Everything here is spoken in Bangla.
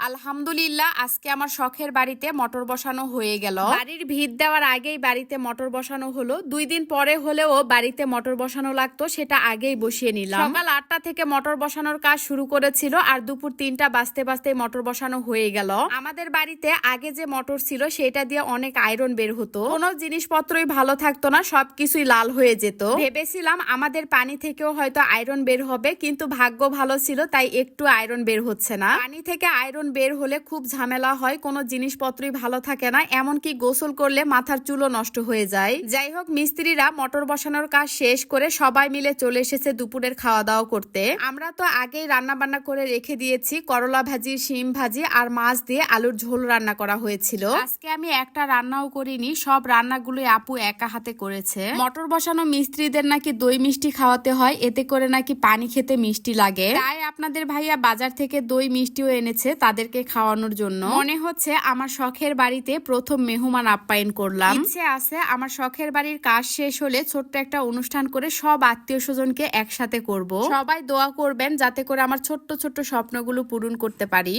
আলহামদুলিল্লাহ, আজকে আমার শখের বাড়িতে মটর বসানো হয়ে গেল। বাড়ির ভিত দেওয়ার আগেই বাড়িতে মটর বসানো হলো। 2 দিন পরে হলেও বাড়িতে মটর বসানো লাগতো, সেটা আগেই বসিয়ে নিলাম। সকাল 8টা থেকে মটর বসানোর কাজ শুরু করেছিল আর দুপুর 3টা বাজতে বাজতে মটর বসানো হয়ে গেল। আমাদের বাড়িতে আগে যে মটর ছিল সেটা দিয়ে অনেক আয়রন বের হতো, কোনো জিনিসপত্রই ভালো থাকতো না, সবকিছুই লাল হয়ে যেত। ভেবেছিলাম আমাদের পানি থেকেও হয়তো আয়রন বের হবে, কিন্তু ভাগ্য ভালো ছিল তাই একটু আয়রন বের হচ্ছে না। পানি থেকে আয়রন বের হলে খুব ঝামেলা হয়, কোনো জিনিসপত্রই ভালো থাকে না, এমনকি গোসল করলে মাথার চুলও নষ্ট হয়ে যায়। যাই হোক, মিস্ত্রিরা মটর বসানোর কাজ শেষ করে সবাই মিলে চলে এসেছে দুপুরের খাওয়া দাওয়া করতে। আমরা তো আগেই রান্না বান্না করে রেখে দিয়েছি, করলা ভাজি, শিম ভাজি আর মাছ দিয়ে আলুর ঝোল রান্না করা হয়েছিল। আজকে আমি একটা রান্নাও করিনি, সব রান্নাগুলোই আপু একা হাতে করেছে। মটর বসানো মিস্ত্রিদের নাকি দই মিষ্টি খাওয়াতে হয়, এতে করে নাকি পানি খেতে মিষ্টি লাগে। তাই আপনাদের ভাইয়া বাজার থেকে দই মিষ্টিও এনেছে তাদেরকে খাওয়ানোর জন্য। মনে হচ্ছে আমার শখের বাড়িতে প্রথম মেহমান আপ্যায়ন করলাম। ইচ্ছে আছে আমার শখের বাড়ির কাজ শেষ হলে ছোট্ট একটা অনুষ্ঠান করে সব আত্মীয় স্বজনকে একসাথে করব। সবাই দোয়া করবেন যাতে করে আমার ছোট্ট ছোট্ট স্বপ্নগুলো পূরণ করতে পারি।